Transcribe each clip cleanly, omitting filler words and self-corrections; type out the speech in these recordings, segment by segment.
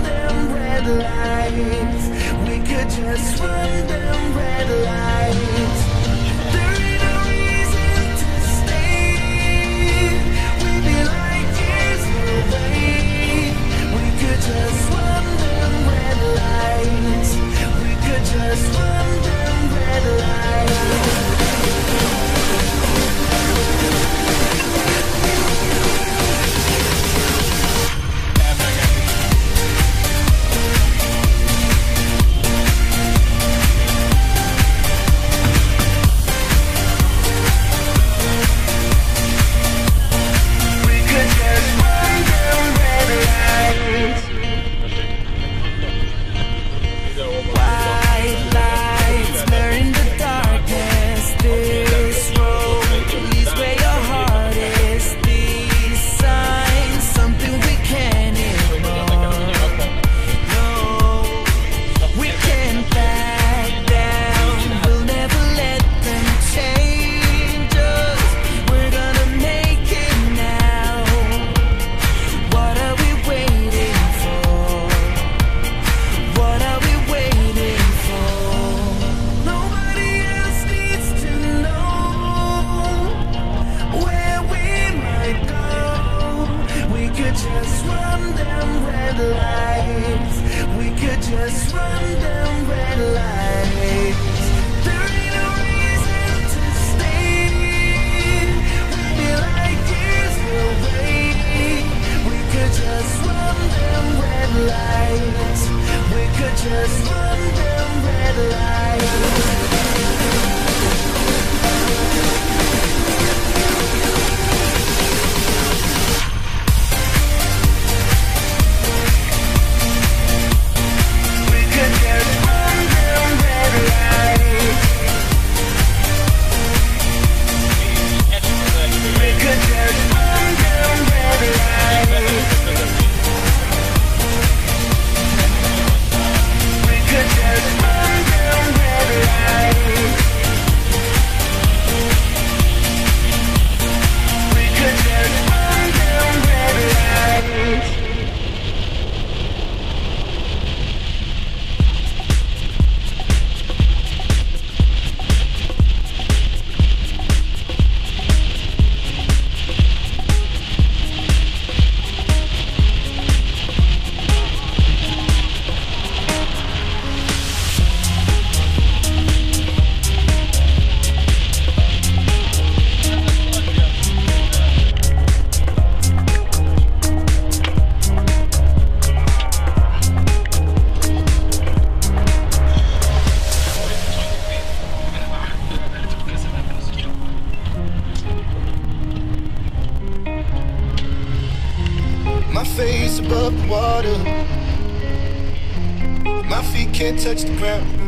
them red lights. We could just run them red lights. There ain't no reason to stay. We'd be like years away. We could just run them red lights. We could just run them red lights.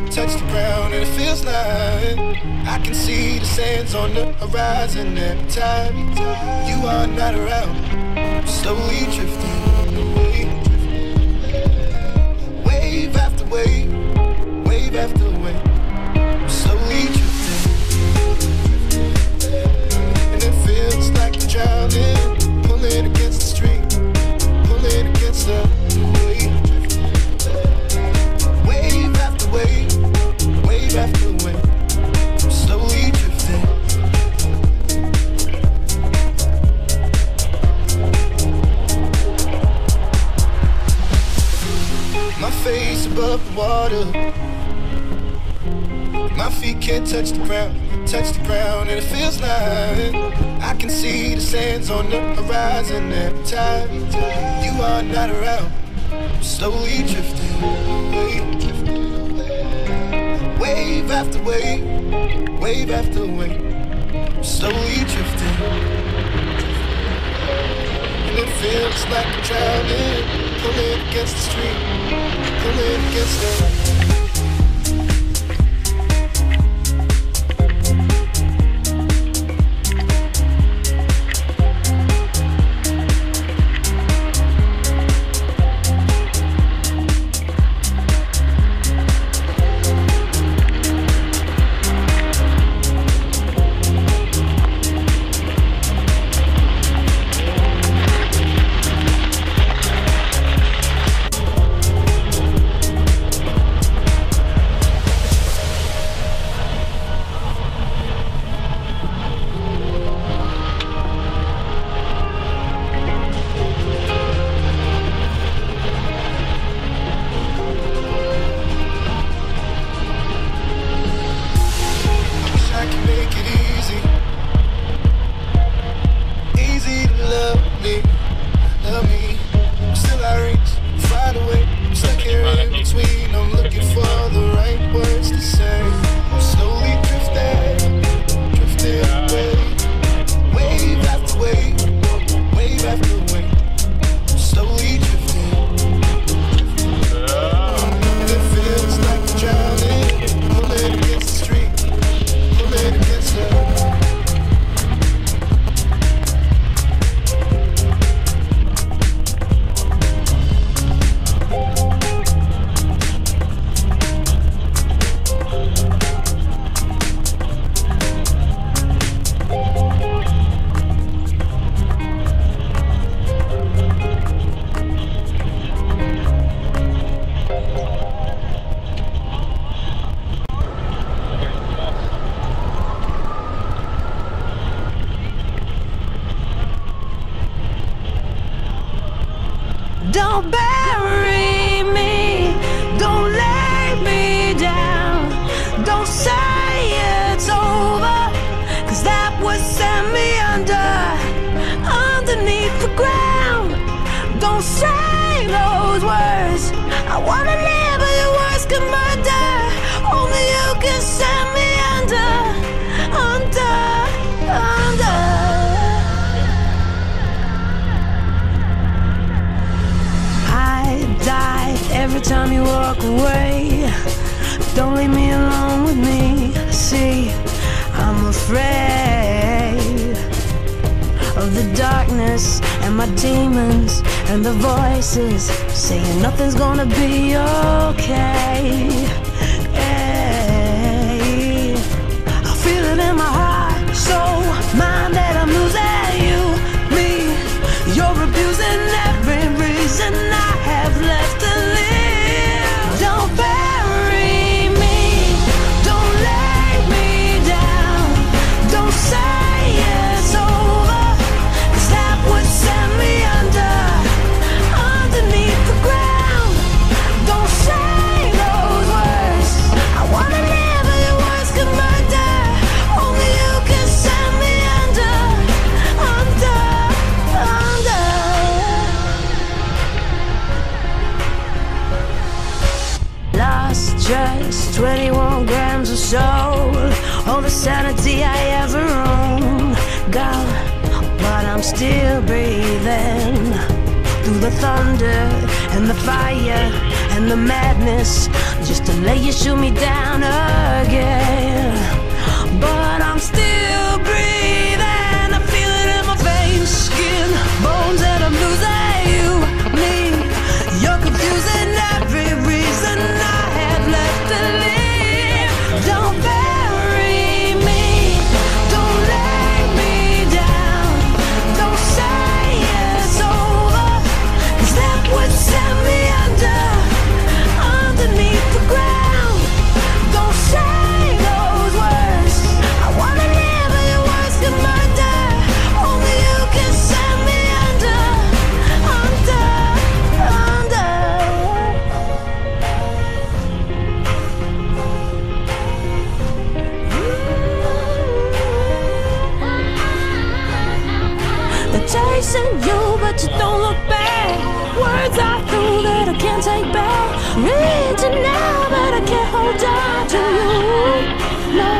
Touch the ground, and it feels like I can see the sands on the horizon every time you are not around. I'm slowly drifting away, wave after wave, wave after wave. I'm slowly drifting, and it feels like I'm drowning, pulling against the stream, pulling against the wave. Wave after wave, I'm slowly drifting. My face above the water, my feet can't touch the ground, and it feels like I can see the sands on the horizon every time you are not around. I'm slowly drifting away. Wave after wave, wave after wave, I'm slowly drifting, and it feels like I'm drowning, pulling against the stream, pulling against the I wanna live, but your words can murder. Only you can send me under. I die every time you walk away. Don't leave me alone with me. See, I'm afraid of the darkness and my demons and the voices saying nothing's gonna be okay. Hey, I feel it in my heart, soul, mind that I'm losing you, me. You're abusing every reason I have left to live. Don't bury me, don't lay me down, don't say it's over, 'cause that would send me underneath the ground. Don't say those words. I wanna live, but your words can murder. Only you can send me under. Lost just 21 grams of soul, all the sanity I ever owned, gone, but I'm still breathing. Through the thunder and the fire and the madness, just to let you shoot me down again. But I'm still breathing. I feel it in my veins, skin, bones, that I'm losing you, me. You're confusing every reason I have left to live. Don't bury me, don't lay me down, don't say it's over, 'cause that would send me underneath the ground. Don't say those words. I wanna live, but your words can murder. Only you can send me under. They're chasing you, but you don't look back. Words I threw that I can't take back. Reaching now, but I can't hold on to you. No,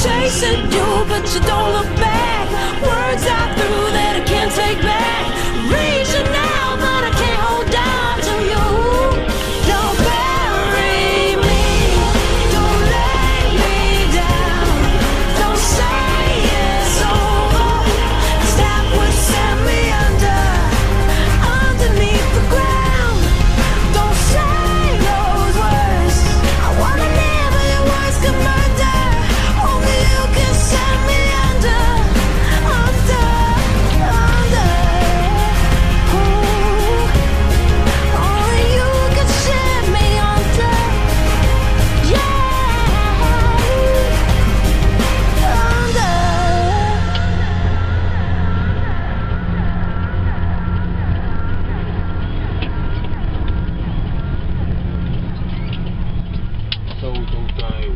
chasing you, but you don't look back. Words I threw that I can't take back. Reaching now, but I can't hold on to you. Don't bury me, don't lay me down, don't say it's over, 'cause that would send me underneath the ground. Don't say those words. I wanna live, but your words can murder. Only you can send me under. Ooh. Only you can send me under. Yeah, under. Soul don't die.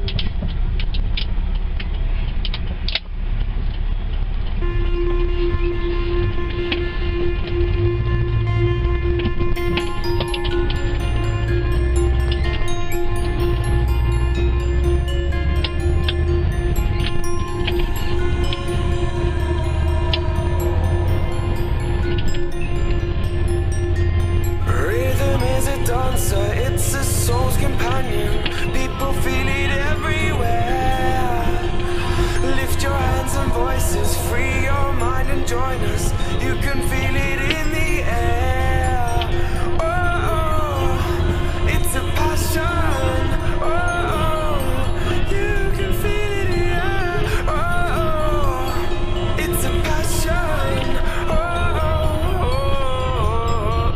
Rhythm is a dancer, it's a soul's companion. People feel it everywhere. Lift your hands and voices, free your mind and join us. You can feel it in the air. Oh, it's a passion. Oh, you can feel it in the air. Oh, it's a passion. Oh,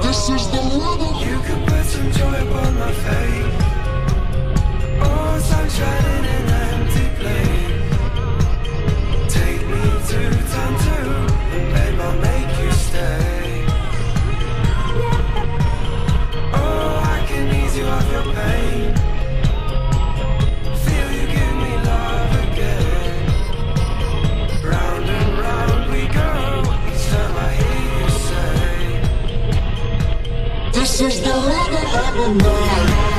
This is the rhythm. you can put some joy upon my face. Oh, sunshine in an empty place. Take me to time 2, and babe, I'll make you stay. Evermore.